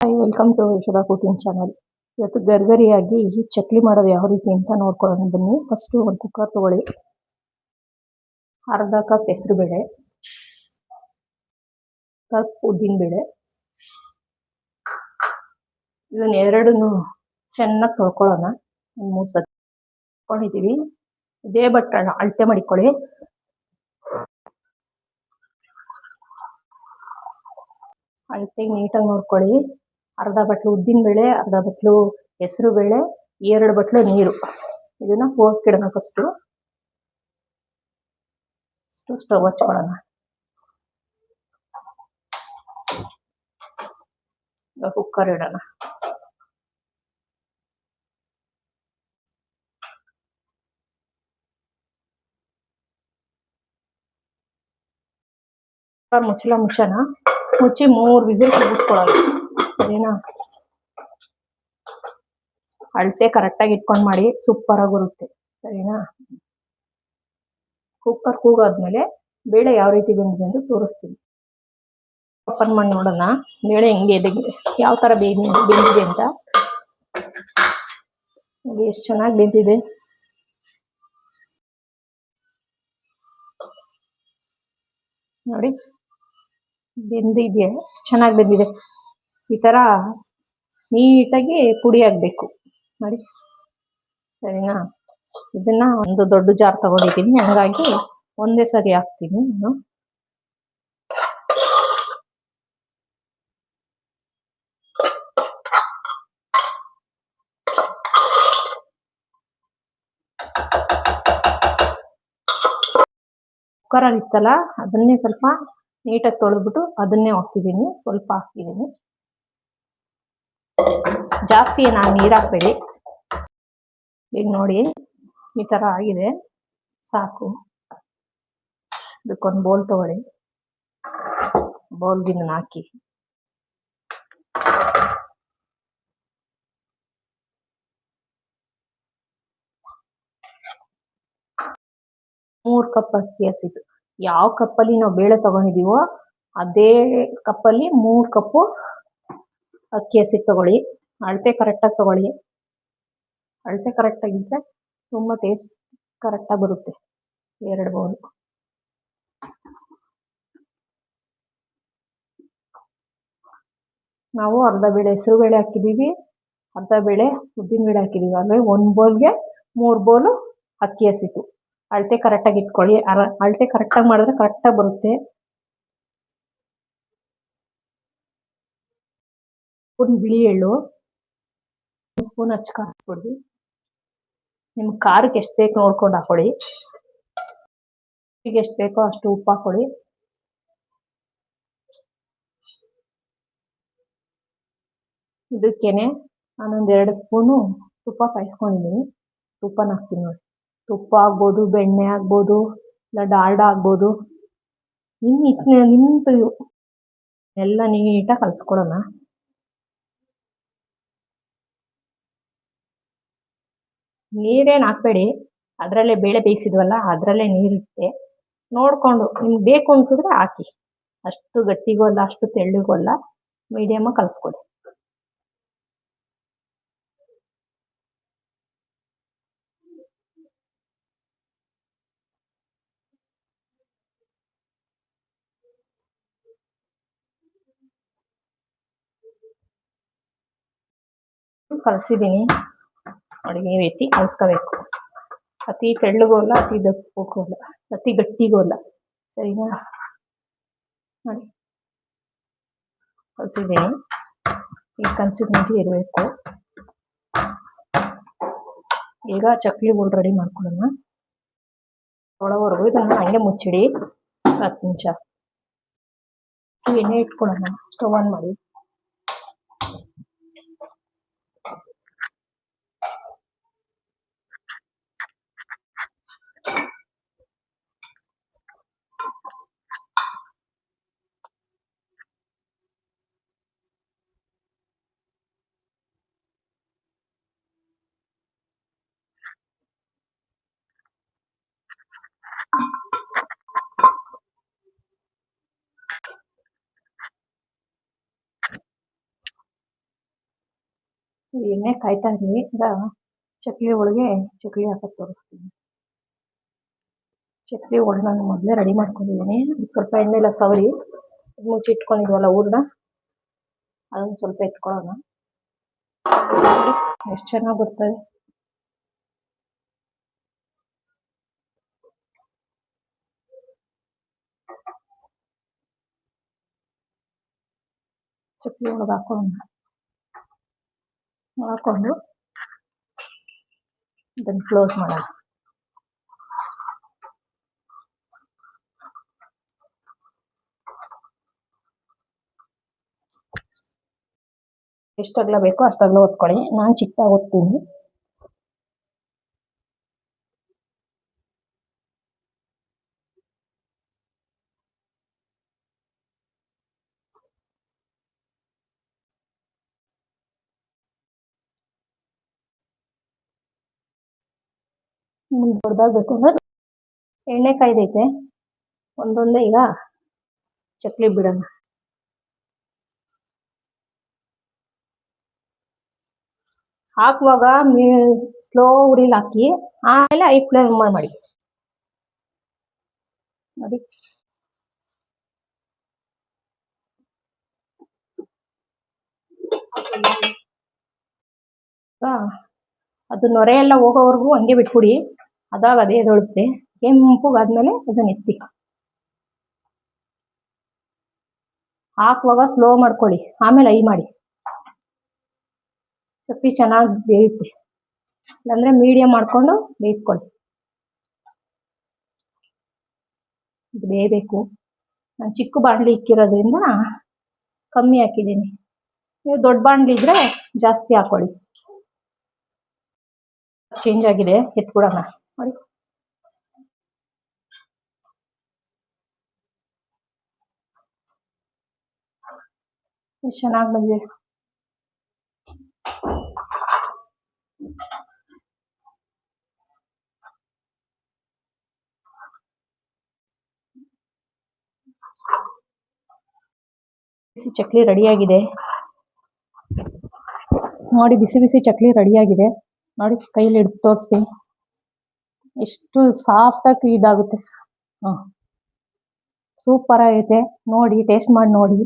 Hi, welcome to Yashoda cooking channel. ಇವತ್ತು ಗರ್ಗರಿಯಾಗಿ ಚಕ್ಲಿ ಮಾಡೋದು ಯಾವ ರೀತಿ ಅಂತ ನೋಡ್ಕೊಳ್ಳೋಣ ಬನ್ನಿ. ಫಸ್ಟು ಒಂದು ಕುಕ್ಕರ್ ತಗೊಳ್ಳಿ. ಅರ್ಧ ಕಪ್ ಹೆಸರುಬೇಳೆ, ಕಪ್ ಉದ್ದಿನಬೇಳೆ, ಇದನ್ನ ಎರಡನ್ನು ಚೆನ್ನಾಗಿ ತೊಳ್ಕೊಳ್ಳೋಣ. ಒಂದು 3 ಸತಿ ತೊಳ್ಕೊಂಡಿದ್ದೀವಿ. ಇದೇ ಬಟ್ ಅಳತೆ ಮಾಡಿಕೊಳ್ಳಿ. ಅಳತೆ ನೀಟಾಗಿ ನೋಡ್ಕೊಳ್ಳಿ. ಅರ್ಧ ಬಟ್ಲು ಉದ್ದಿನಬೇಳೆ, ಅರ್ಧ ಬಟ್ಲು ಹೆಸರು ಬೇಳೆ, 2 ಬಟ್ಲು ನೀರು. ಇದನ್ನ ಹೋಗಿಡೋಣ. ಫಸ್ಟು ಸ್ಟವ್ ಹಚ್ಕೊಳ್ಳೋಣ. ಕುಕ್ಕರ್ ಇಡೋಣ. ಮುಚ್ಚೋಣ. ಮುಚ್ಚಿ 3 ವಿಸಿಲ್ ಕೂಗಿಸ್ಕೊಳ್ಳೋಣ. ಸರಿನಾ? ಅಳತೆ ಕರೆಕ್ಟಾಗಿ ಇಟ್ಕೊಂಡು ಮಾಡಿ, ಸೂಪರ್ ಆಗಿ ಬರುತ್ತೆ. ಸರಿನಾ? ಕುಕ್ಕರ್ ಕೂಗಾದ್ಮೇಲೆ ಬೇಳೆ ಯಾವ ರೀತಿ ಬೆಂದಿದೆ ಅಂತ ತೋರಿಸ್ತೀನಿ. ಓಪನ್ ಮಾಡಿ ನೋಡೋಣ ಬೇಳೆ ಹೆಂಗೆ ಯಾವ ಥರ ಬೆಂದಿದೆ ಅಂತ. ಎಷ್ಟು ಚೆನ್ನಾಗಿ ಬೆಂದಿದೆ ನೋಡಿ. ಬೆಂದಿದೆ, ಚೆನ್ನಾಗಿ ಬೆಂದಿದೆ. ಈ ಥರ ನೀಟಾಗಿ ಪುಡಿ ಆಗಬೇಕು ನೋಡಿ. ಸರಿನಾ? ಇದನ್ನ ಒಂದು ದೊಡ್ಡ ಜಾರ್ ತಗೊಂಡಿದ್ದೀನಿ, ಹಂಗಾಗಿ ಒಂದೇ ಸರಿ ಹಾಕ್ತೀನಿ ನಾನು. ಕುಕ್ಕರಲ್ಲಿ ಇತ್ತಲ್ಲ, ಅದನ್ನೇ ಸ್ವಲ್ಪ ನೀಟಾಗಿ ತೊಳೆದ್ಬಿಟ್ಟು ಅದನ್ನೇ ಹಾಕ್ತಿದ್ದೀನಿ. ಸ್ವಲ್ಪ ಹಾಕ್ತಿದ್ದೀನಿ, ಜಾಸ್ತಿ ಏನು ನೀರು ಹಾಕ್ಬೇಡಿ. ಈಗ ನೋಡಿ ಈ ಥರ ಆಗಿದೆ, ಸಾಕು. ಇದಕ್ಕೊಂದು ಬೌಲ್ ತಗೊಳ್ಳಿ. ಬೌಲ್ಗೆ ಇದನ್ನ ಹಾಕಿ ಮೂರು ಕಪ್ ಅಕ್ಕಿ ಹಸಿಟ್ಟು. ಯಾವ ಕಪ್ಪಲ್ಲಿ ನಾವು ಬೇಳೆ ತಗೊಂಡಿದೀವೋ ಅದೇ ಕಪ್ಪಲ್ಲಿ 3 ಕಪ್ಪು ಅಕ್ಕಿ ಹಸಿಟ್ಟು ತಗೊಳ್ಳಿ. ಅಳತೆ ಕರೆಕ್ಟಾಗಿ ತಗೊಳ್ಳಿ. ಅಳತೆ ಕರೆಕ್ಟಾಗಿದ್ದರೆ ತುಂಬ ಟೇಸ್ಟ್ ಕರೆಕ್ಟಾಗಿ ಬರುತ್ತೆ. 2 ಬೌಲ್. ನಾವು ಅರ್ಧ ಬೇಳೆ ಹೆಸರು ಬೇಳೆ ಹಾಕಿದ್ದೀವಿ, ಅರ್ಧ ಬೇಳೆ ಉದ್ದಿನ ಬೇಳೆ ಹಾಕಿದ್ದೀವಿ. ಅಂದರೆ 1 ಬೌಲ್ಗೆ 3 ಬೌಲು ಅಕ್ಕಿ ಹಸಿಟ್ಟು. ಅಳತೆ ಕರೆಕ್ಟಾಗಿ ಇಟ್ಕೊಳ್ಳಿ. ಅಳತೆ ಕರೆಕ್ಟಾಗಿ ಮಾಡಿದ್ರೆ ಕರೆಕ್ಟಾಗಿ ಬರುತ್ತೆ. ಸ್ಪೂನ್ ಬಿಳಿ ಎಳ್ಳು, 1 ಸ್ಪೂನ್ ಅಚ್ಚ ಪುಡಿ. ನಿಮ್ಗೆ ಖಾರಕ್ಕೆ ಎಷ್ಟು ಬೇಕು ನೋಡ್ಕೊಂಡು ಹಾಕೊಳ್ಳಿ. ಈಗ ಎಷ್ಟು ಬೇಕೋ ಅಷ್ಟು ಉಪ್ಪು ಹಾಕೊಳ್ಳಿ. ಇದಕ್ಕೇನೆ ನಾನೊಂದು 2 ಸ್ಪೂನು ತುಪ್ಪ ಕಾಯಿಸ್ಕೊಂಡಿದ್ದೀನಿ. ತುಪ್ಪನ ಹಾಕ್ತೀನಿ ನೋಡಿ. ತುಪ್ಪ ಆಗ್ಬೋದು, ಬೆಣ್ಣೆ ಆಗ್ಬೋದು, ಇಲ್ಲ ಡಾಲ್ಡಾ ಆಗ್ಬೋದು. ನಿಮ್ದು ಎಲ್ಲ ನೀಟಾಗಿ ಕಲಿಸ್ಕೊಳ್ಳೋಣ. ನೀರೇನು ಹಾಕ್ಬೇಡಿ, ಅದರಲ್ಲೇ ಬೇಳೆ ಬೇಯಿಸಿದ್ವಲ್ಲ ಅದರಲ್ಲೇ ನೀರಿರುತ್ತೆ. ನೋಡಿಕೊಂಡು ನಿಮ್ಗೆ ಬೇಕು ಅನ್ಸಿದ್ರೆ ಹಾಕಿ. ಅಷ್ಟು ಗಟ್ಟಿಗೂ ಅಲ್ಲ, ಅಷ್ಟು ತೆಳ್ಳಗೂ ಅಲ್ಲ, ಮೀಡಿಯಮಾಗಿ ಕಲಿಸ್ಕೊಳ್ಳಿ. ಕಲಸಿದ್ದೀನಿ ನೋಡಿ. ಈ ರೀತಿ ಕಲಿಸ್ಕೋಬೇಕು. ಅತಿ ತೆಳ್ಳಗೂ ಅಲ್ಲ, ಅತಿ ದಪ್ಪಕ್ಕೂ ಅಲ್ಲ, ಅತಿ ಗಟ್ಟಿಗೂ ಅಲ್ಲ. ಸರಿನಾ? ನೋಡಿ ಕಲಿಸಿದ್ದೀನಿ. ಈ ಕನ್ಸಿಸ್ಟೆನ್ಸಿ ಇರಬೇಕು. ಈಗ ಚಕ್ಲಿ ಬೋಲ್ ರೆಡಿ ಮಾಡ್ಕೊಳ್ಳೋಣ. ಒಳವರೆಗೂ ಇದನ್ನು ಹಂಗೆ ಮುಚ್ಚಿಡಿ 10 ನಿಮಿಷ. ಎಣ್ಣೆ ಇಟ್ಕೊಳ್ಳೋಣ. ಸ್ಟವ್ ಆನ್ ಮಾಡಿ. ಎಣ್ಣೆ ಕಾಯ್ತಾ ಇರ್ಲಿ. ಈಗ ಚಕ್ಲಿ ಒಳಗೆ ಚಕ್ಲಿ ಹಾಕಕ್ ತೋರಿಸ್ತೀನಿ. ಚಕ್ಲಿ ಒಳಗೆ ನಾನು ಮೊದಲೇ ರೆಡಿ ಮಾಡ್ಕೊಂಡಿದ್ದೀನಿ. ಸ್ವಲ್ಪ ಎಣ್ಣೆ ಎಲ್ಲ ಸವರಿ ಮುಚ್ಚಿಟ್ಕೊಂಡಿದ್ವಲ್ಲ ಹೂರ್ಣ, ಅದನ್ನು ಸ್ವಲ್ಪ ಎತ್ಕೊಳ್ಳೋಣ. ಎಷ್ಟು ಚೆನ್ನಾಗಿ ಬರ್ತದೆ. ಚಕ್ಲಿ ಒಳಗೆ ಹಾಕೊಂಡು ಇದನ್ನು ಕ್ಲೋಸ್ ಮಾಡೋಣ. ಎಷ್ಟು ಅಗಲ ಬೇಕೋ ಅಷ್ಟು ಅಗಲ ಒತ್ಕೊಳ್ಳಿ. ನಾನು ಚಿಕ್ಕದಾಗಿ ಒತ್ತೀನಿ. ದೊಡ್ಡದಾಗಬೇಕು ಅಂದ್ರೆ ಎಣ್ಣೆ ಕಾಯ್ದೈತೆ. ಒಂದೊಂದೇ ಈಗ ಚಕ್ಲಿ ಬಿಡೋಣ. ಹಾಕುವಾಗ ಸ್ಲೋ ಉರಿಲಿ ಹಾಕಿ, ಆಮೇಲೆ ಹೈ ಫ್ಲೇಮ್ ಮಾಡಿ ನೋಡಿ. ಅದು ನೊರೆ ಎಲ್ಲ ಹೋಗೋವರೆಗೂ ಹಂಗೆ ಬಿಟ್ಬಿಡಿ. ಅದಾಗ ಅದೇ ಎದೊಳುತ್ತೆ. ಕೆಂಪುಗಾದ್ಮೇಲೆ ಅದನ್ನ ಎತ್ತಿ ಹಾಕುವಾಗ ಸ್ಲೋ ಮಾಡ್ಕೊಳ್ಳಿ, ಆಮೇಲೆ ಹೈ ಮಾಡಿ. ಚಕ್ಲಿ ಚೆನ್ನಾಗಿ ಬೇಯುತ್ತೆ. ಇಲ್ಲಾಂದ್ರೆ ಮೀಡಿಯಂ ಮಾಡ್ಕೊಂಡು ಬೇಯಿಸ್ಕೊಳ್ಳಿ. ಇದು ಬೇಯಬೇಕು. ನಾನು ಚಿಕ್ಕ ಬಾಣಲಿ ಇಕ್ಕಿರೋದ್ರಿಂದ ಕಮ್ಮಿ ಹಾಕಿದ್ದೀನಿ. ನೀವು ದೊಡ್ಡ ಬಾಣಲಿ ಇದ್ರೆ ಜಾಸ್ತಿ ಹಾಕೊಳ್ಳಿ. ಚೇಂಜ್ ಆಗಿದೆ, ಎತ್ಬಿಡೋಣ ನೋಡಿ. ಚೆನ್ನಾಗಿ ಬಂದಿದೆ. ಬಿಸಿ ಚಕ್ಲಿ ರೆಡಿಯಾಗಿದೆ ನೋಡಿ. ಬಿಸಿ ಬಿಸಿ ಚಕ್ಲಿ ರೆಡಿಯಾಗಿದೆ ನೋಡಿ. ಕೈಯಲ್ಲಿ ಹಿಡಿದು ತೋರಿಸ್ತೀನಿ ಎಷ್ಟು ಸಾಫ್ಟ್ ಆಗಿ ಇದಾಗುತ್ತೆ. ಸೂಪರ್ ಆಗೈತೆ ನೋಡಿ. ಟೇಸ್ಟ್ ಮಾಡಿ ನೋಡಿ.